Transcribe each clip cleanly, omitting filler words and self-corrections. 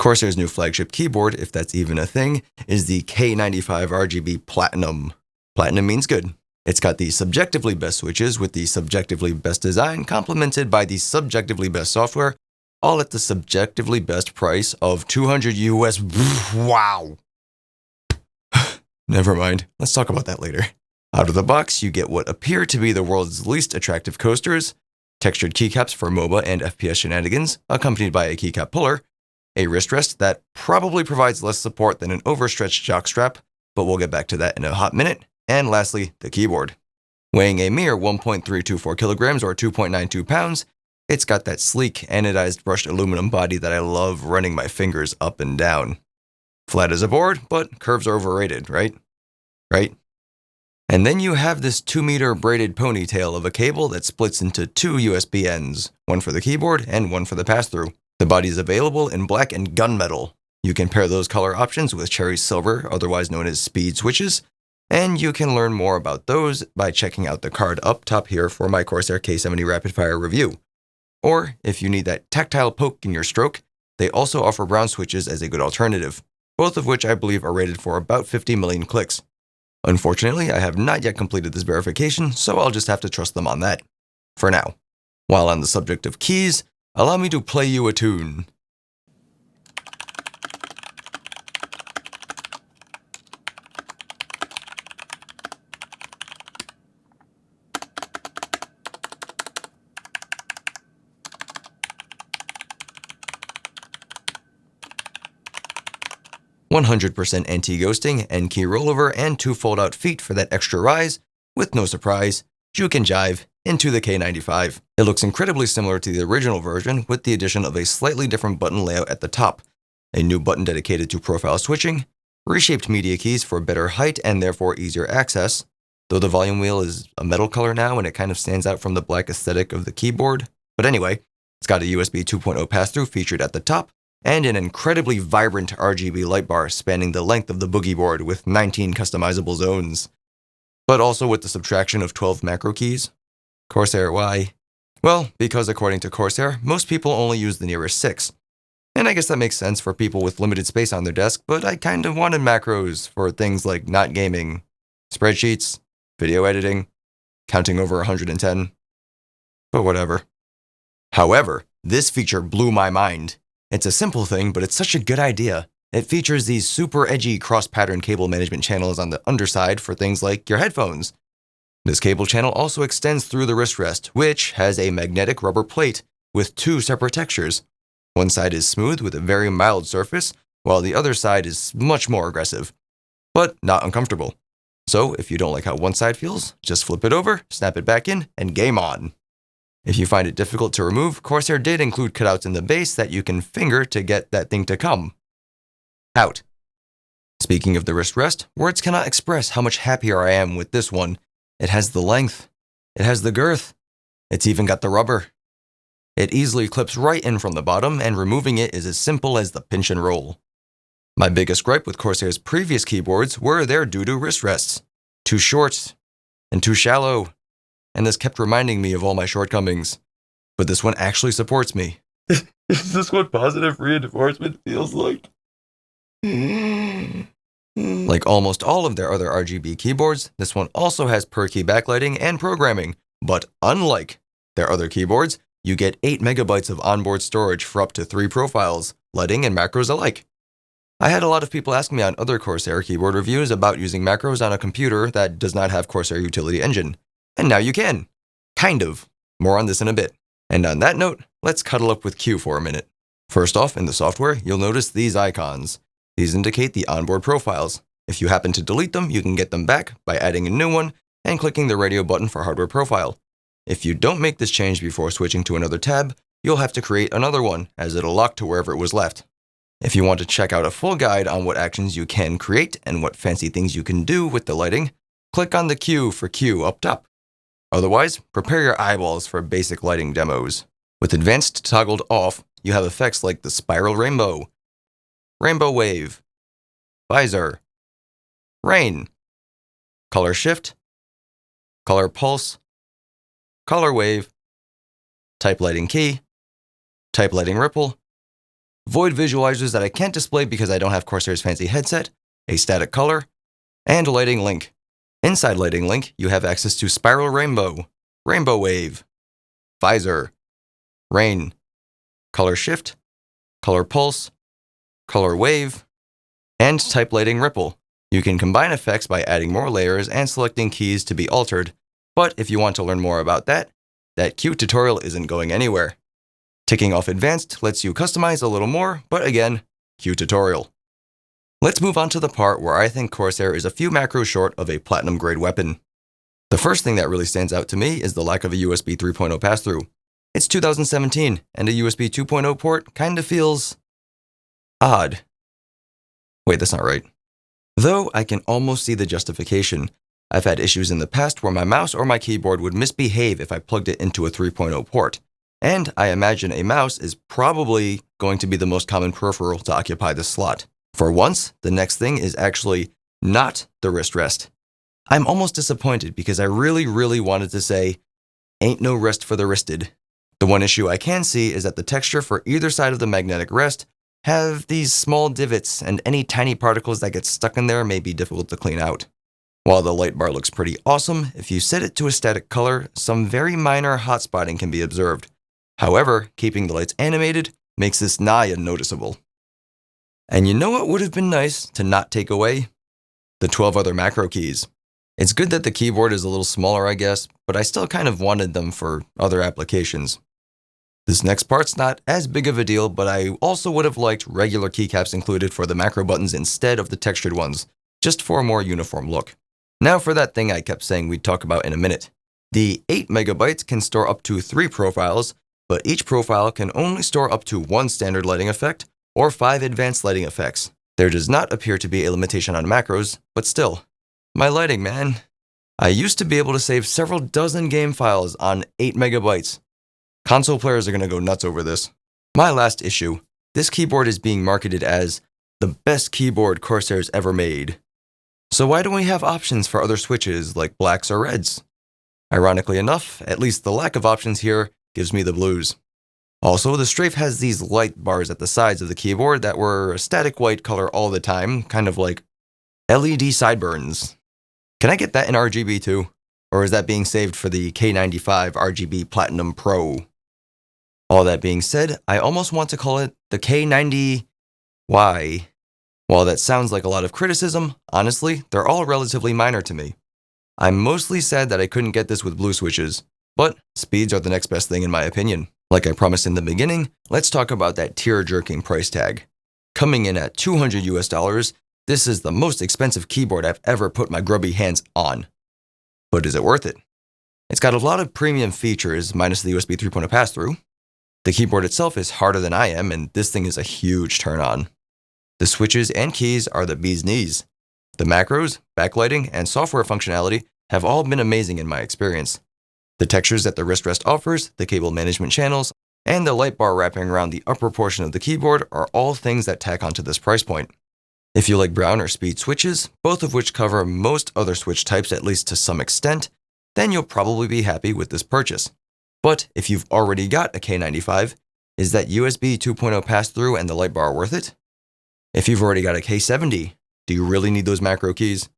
Corsair's new flagship keyboard, if that's even a thing, is the K95 RGB Platinum. Platinum means good. It's got the subjectively best switches with the subjectively best design, complemented by the subjectively best software, all at the subjectively best price of $200 US. Wow. Never mind. Let's talk about that later. Out of the box, you get what appear to be the world's least attractive coasters, textured keycaps for MOBA and FPS shenanigans, accompanied by a keycap puller, a wrist rest that probably provides less support than an overstretched jockstrap, but we'll get back to that in a hot minute, and lastly, the keyboard. Weighing a mere 1.324 kilograms or 2.92 pounds, it's got that sleek, anodized brushed aluminum body that I love running my fingers up and down. Flat as a board, but curves are overrated, right? Right? And then you have this 2-meter braided ponytail of a cable that splits into 2 USB ends, one for the keyboard and one for the pass-through. The body is available in black and gunmetal. You can pair those color options with cherry silver, otherwise known as speed switches, and you can learn more about those by checking out the card up top here for my Corsair K70 Rapid Fire review. Or, if you need that tactile poke in your stroke, they also offer brown switches as a good alternative, both of which I believe are rated for about 50 million clicks. Unfortunately, I have not yet completed this verification, so I'll just have to trust them on that. For now. While on the subject of keys, allow me to play you a tune. "100% anti-ghosting, and key rollover, and 2 fold-out feet for that extra rise, with no surprise, juke and jive, into the K95. It looks incredibly similar to the original version, with the addition of a slightly different button layout at the top, a new button dedicated to profile switching, reshaped media keys for better height and therefore easier access, though the volume wheel is a metal color now and it kind of stands out from the black aesthetic of the keyboard. But anyway, it's got a USB 2.0 pass-through featured at the top, and an incredibly vibrant RGB light bar spanning the length of the boogie board with 19 customizable zones. But also with the subtraction of 12 macro keys. Corsair, why? Well, because according to Corsair, most people only use the nearest 6. And I guess that makes sense for people with limited space on their desk, but I kind of wanted macros for things like not gaming, spreadsheets, video editing, counting over 110. But whatever. However, this feature blew my mind. It's a simple thing, but it's such a good idea. It features these super edgy cross-pattern cable management channels on the underside for things like your headphones. This cable channel also extends through the wrist rest, which has a magnetic rubber plate with 2 separate textures. One side is smooth with a very mild surface, while the other side is much more aggressive, but not uncomfortable. So if you don't like how one side feels, just flip it over, snap it back in, and game on. If you find it difficult to remove, Corsair did include cutouts in the base that you can finger to get that thing to come out. Speaking of the wrist rest, words cannot express how much happier I am with this one. It has the length. It has the girth. It's even got the rubber. It easily clips right in from the bottom, and removing it is as simple as the pinch and roll. My biggest gripe with Corsair's previous keyboards were their doo-doo wrist rests. Too short and too shallow. And this kept reminding me of all my shortcomings. But this one actually supports me. Is this what positive reinforcement feels like? Like almost all of their other RGB keyboards, this one also has per-key backlighting and programming. But unlike their other keyboards, you get 8 megabytes of onboard storage for up to 3 profiles, lighting and macros alike. I had a lot of people ask me on other Corsair keyboard reviews about using macros on a computer that does not have Corsair Utility Engine. And now you can. Kind of. More on this in a bit. And on that note, let's cuddle up with Q for a minute. First off, in the software, you'll notice these icons. These indicate the onboard profiles. If you happen to delete them, you can get them back by adding a new one and clicking the radio button for hardware profile. If you don't make this change before switching to another tab, you'll have to create another one, as it'll lock to wherever it was left. If you want to check out a full guide on what actions you can create and what fancy things you can do with the lighting, click on the Q for Q up top. Otherwise, prepare your eyeballs for basic lighting demos. With advanced toggled off, you have effects like the spiral rainbow, rainbow wave, visor, rain, color shift, color pulse, color wave, type lighting key, type lighting ripple, void visualizers that I can't display because I don't have Corsair's fancy headset, a static color, and lighting link. Inside lighting link, you have access to spiral rainbow, rainbow wave, visor, rain, color shift, color pulse, color wave, and type lighting ripple. You can combine effects by adding more layers and selecting keys to be altered, but if you want to learn more about that cute tutorial isn't going anywhere. Ticking off advanced lets you customize a little more, but again, cute tutorial. Let's move on to the part where I think Corsair is a few macros short of a platinum grade weapon. The first thing that really stands out to me is the lack of a USB 3.0 pass-through. It's 2017, and a USB 2.0 port kinda feels odd. Wait, that's not right. Though I can almost see the justification. I've had issues in the past where my mouse or my keyboard would misbehave if I plugged it into a 3.0 port. And I imagine a mouse is probably going to be the most common peripheral to occupy this slot. For once, the next thing is actually not the wrist rest. I'm almost disappointed because I really wanted to say, ain't no rest for the wristed. The one issue I can see is that the texture for either side of the magnetic rest have these small divots, and any tiny particles that get stuck in there may be difficult to clean out. While the light bar looks pretty awesome, if you set it to a static color, some very minor hot spotting can be observed. However, keeping the lights animated makes this nigh unnoticeable. And you know what would have been nice to not take away? The 12 other macro keys. It's good that the keyboard is a little smaller, I guess, but I still kind of wanted them for other applications. This next part's not as big of a deal, but I also would have liked regular keycaps included for the macro buttons instead of the textured ones, just for a more uniform look. Now for that thing I kept saying we'd talk about in a minute. The 8 MB can store up to 3 profiles, but each profile can only store up to 1 standard lighting effect or 5 advanced lighting effects. There does not appear to be a limitation on macros, but still, my lighting, man. I used to be able to save several dozen game files on 8 MB. Console players are going to go nuts over this. My last issue, this keyboard is being marketed as the best keyboard Corsair's ever made. So why don't we have options for other switches like blacks or reds? Ironically enough, at least the lack of options here gives me the blues. Also, the strafe has these light bars at the sides of the keyboard that were a static white color all the time, kind of like LED sideburns. Can I get that in RGB too? Or is that being saved for the K95 RGB Platinum Pro? All that being said, I almost want to call it the K90Y. While that sounds like a lot of criticism, honestly, they're all relatively minor to me. I'm mostly sad that I couldn't get this with blue switches, but speeds are the next best thing in my opinion. Like I promised in the beginning, let's talk about that tear-jerking price tag. Coming in at $200 US, this is the most expensive keyboard I've ever put my grubby hands on. But is it worth it? It's got a lot of premium features minus the USB 3.0 pass-through. The keyboard itself is harder than I am, and this thing is a huge turn-on. The switches and keys are the bee's knees. The macros, backlighting, and software functionality have all been amazing in my experience. The textures that the wrist rest offers, the cable management channels, and the light bar wrapping around the upper portion of the keyboard are all things that tack onto this price point. If you like brown or speed switches, both of which cover most other switch types at least to some extent, then you'll probably be happy with this purchase. But if you've already got a K95, is that USB 2.0 pass-through and the light bar worth it? If you've already got a K70, do you really need those macro keys?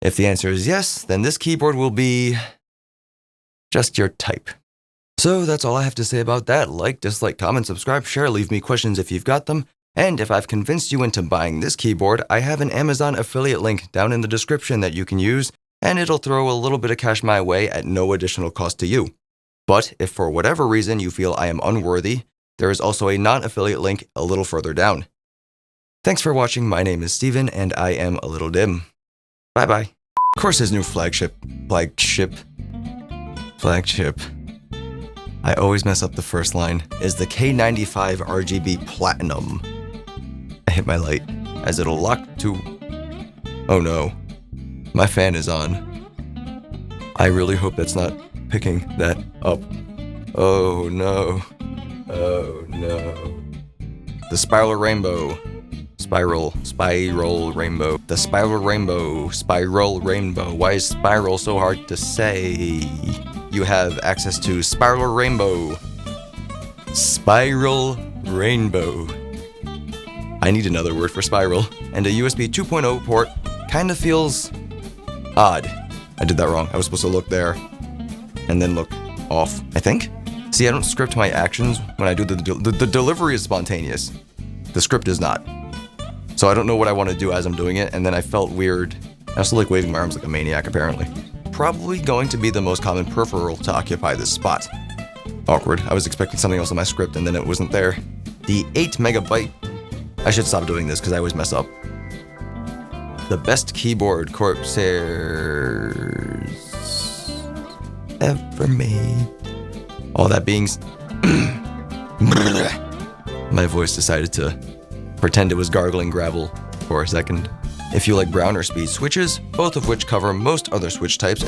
If the answer is yes, then this keyboard will be just your type. So that's all I have to say about that. Like, dislike, comment, subscribe, share, leave me questions if you've got them. And if I've convinced you into buying this keyboard, I have an Amazon affiliate link down in the description that you can use, and it'll throw a little bit of cash my way at no additional cost to you. But if for whatever reason you feel I am unworthy, there is also a non-affiliate link a little further down. Thanks for watching. My name is Steven, and I am ALittleDIMM. Bye-bye. Corsair's new flagship. I always mess up the first line. Is the K95 RGB Platinum. I hit my light, as it'll lock to... Oh no. My fan is on. I really hope that's not picking that up. Oh no. Oh no. The spiral rainbow. Spiral rainbow. The spiral rainbow. Why is spiral so hard to say? You have access to spiral rainbow. Spiral rainbow. I need another word for spiral. And a USB 2.0 port kind of feels odd. I did that wrong. I was supposed to look there and then look off, I think. See, I don't script my actions when I do the delivery is spontaneous. The script is not. So I don't know what I want to do as I'm doing it, and then I felt weird. I also like waving my arms like a maniac, apparently. Probably going to be the most common peripheral to occupy this spot. Awkward. I was expecting something else in my script, and then it wasn't there. The 8 megabyte. I should stop doing this because I always mess up. The best keyboard Corsairs ever made. All that being... My voice decided to pretend it was gargling gravel for a second. If you like brown or speed switches, both of which cover most other switch types,